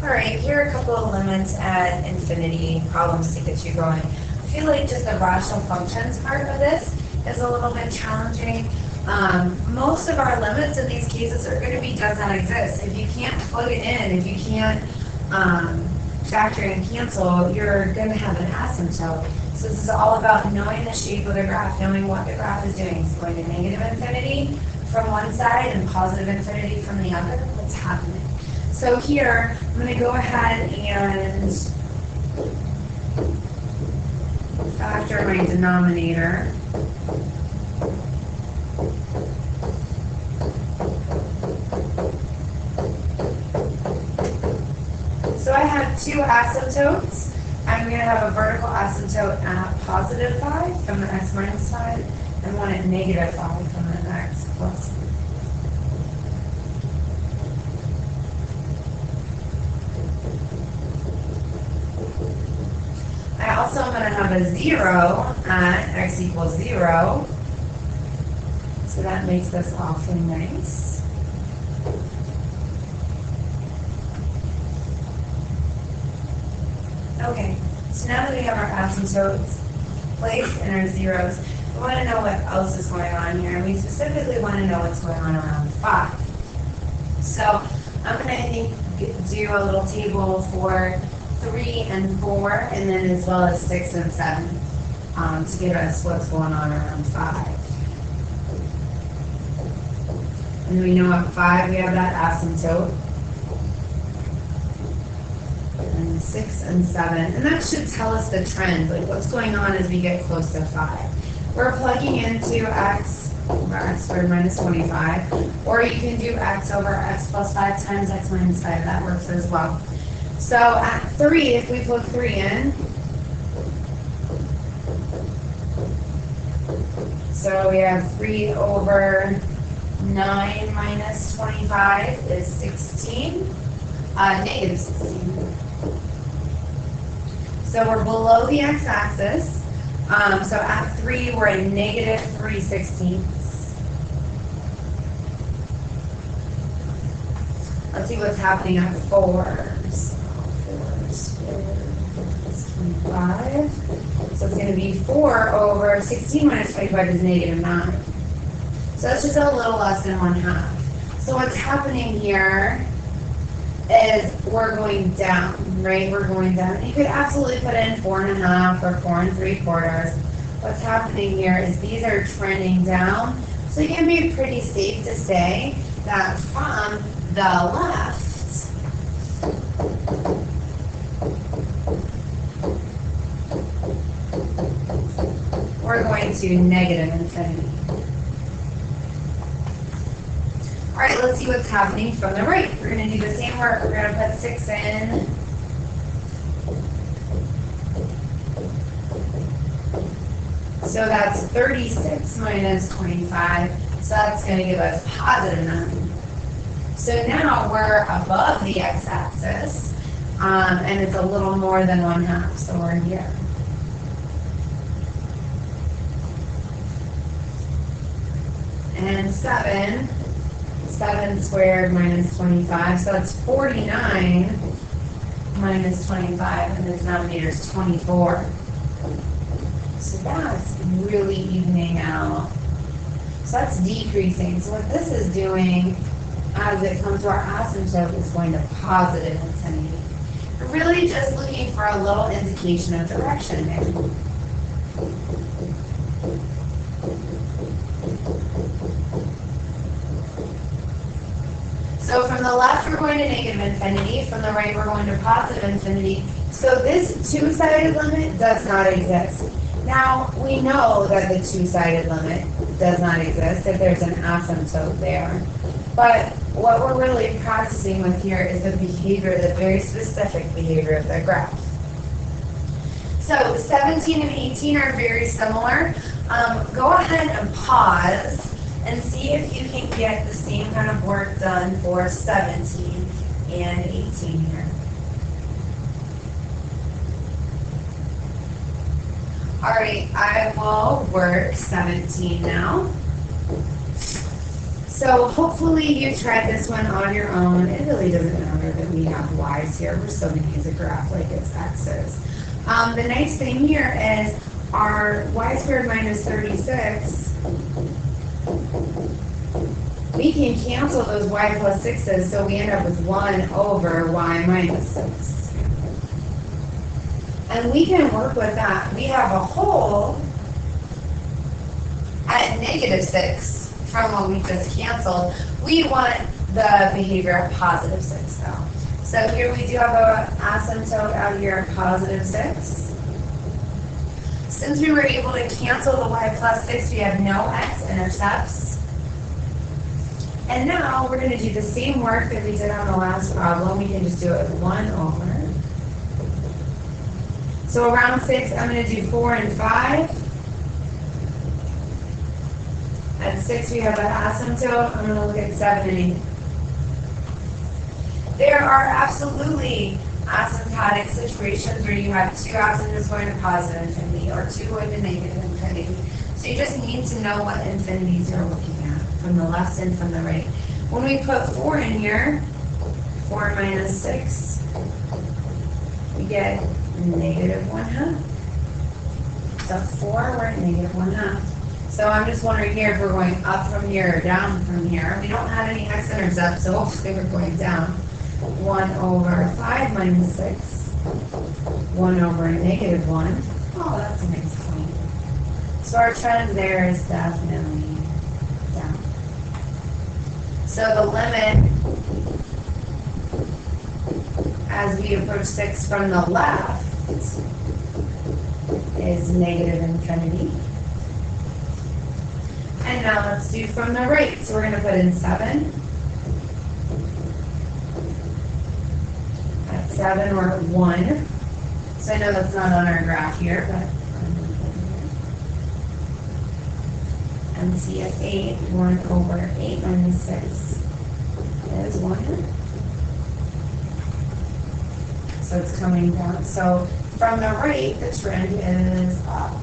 All right, here are a couple of limits at infinity, problems to get you going. I feel like just the rational functions part of this is a little bit challenging. Most of our limits in these cases are going to be does not exist. If you can't plug it in, if you can't factor and cancel, you're going to have an asymptote. So this is all about knowing the shape of the graph, knowing what the graph is doing. It's going to negative infinity from one side and positive infinity from the other. What's happening? So here, I'm going to go ahead and factor my denominator. So I have two asymptotes. I'm going to have a vertical asymptote at positive 5 from the x minus side, and one at negative 5 from the x plus 5. I also am going to have a 0 at x equals 0. So that makes this awfully nice. Okay, so now that we have our asymptotes placed and our zeros, we want to know what else is going on here. And we specifically want to know what's going on around 5. So I'm going to, I think, do a little table for 3 and 4, and then as well as 6 and 7 to give us what's going on around 5. And we know at 5 we have that asymptote. And 6 and 7. And that should tell us the trend, like what's going on as we get close to 5. We're plugging into x over x squared minus 25, or you can do x over x plus 5 times x minus 5. That works as well. So at 3, if we plug 3 in, so we have 3 over 9 minus 25 is 16, negative 16. So we're below the x-axis. So at 3, we're at negative 3/16. Let's see what's happening at 4. So 4 squared is 25. So it's going to be 4 over 16 minus 25 is negative 9. So that's just a little less than 1/2. So what's happening here is we're going down, right? We're going down. You could absolutely put in 4.5 or 4 3/4. What's happening here is these are trending down. So you can be pretty safe to say that from the left, we're going to negative infinity. All right, let's see what's happening from the right. We're going to do the same work. We're going to put 6 in. So that's 36 minus 25. So that's going to give us positive 9. So now we're above the x-axis, and it's a little more than 1/2. So we're here. And 7 squared minus 25, so that's 49 minus 25, and the denominator is 24. So that's really evening out. So that's decreasing. So what this is doing as it comes to our asymptote is going to positive infinity. We're really just looking for a little indication of direction there. So from the left, we're going to negative infinity. From the right, we're going to positive infinity. So this two-sided limit does not exist. Now, we know that the two-sided limit does not exist if there's an asymptote there. But what we're really practicing with here is the behavior, the very specific behavior of the graph. So 17 and 18 are very similar. Go ahead and pause and see if you can get the same kind of work done for 17 and 18 here. All right, I will work 17 now. So hopefully you tried this one on your own. It really doesn't matter that we have y's here. We're still going to use a graph like it's x's. The nice thing here is our y squared minus 36, we can cancel those y plus 6's, so we end up with 1 over y minus 6. And we can work with that. We have a whole at negative 6 from what we just canceled. We want the behavior of positive 6 though. So here we do have an asymptote out here of positive 6. Since we were able to cancel the y plus 6, we have no x-intercepts. And now we're going to do the same work that we did on the last problem. We can just do it with 1 over. So around 6, I'm going to do 4 and 5. At 6, we have an asymptote. I'm going to look at 7 and 8. There are absolutely asymptotic situations where you have 2 asymptotes going to positive infinity or 2 going to negative infinity. So you just need to know what infinities you're looking at from the left and from the right. When we put 4 in here, 4 minus 6, we get negative 1/2. So 4, we're at negative 1/2. So I'm just wondering here if we're going up from here or down from here. We don't have any x-intercepts, so hopefully we're going down. 1 over 5 minus 6. 1 over negative 1. Oh, that's a nice point. So our trend there is definitely down. So the limit as we approach 6 from the left is negative infinity. And now let's do from the right. So we're going to put in 7. At 7, we're at 1. So I know that's not on our graph here, but I'm going to put it here. And see at 8, 1 over 8 minus 6 is 1. So it's coming down. So from the right, the trend is up.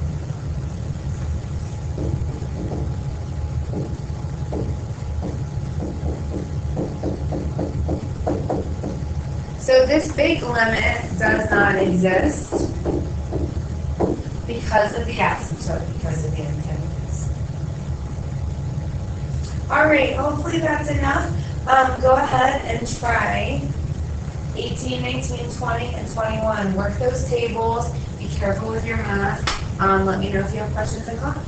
So this big limit does not exist because of the asymptote, because of the infinities. All right, hopefully that's enough. Go ahead and try 18, 19, 20, and 21. Work those tables. Be careful with your math. Let me know if you have questions in class.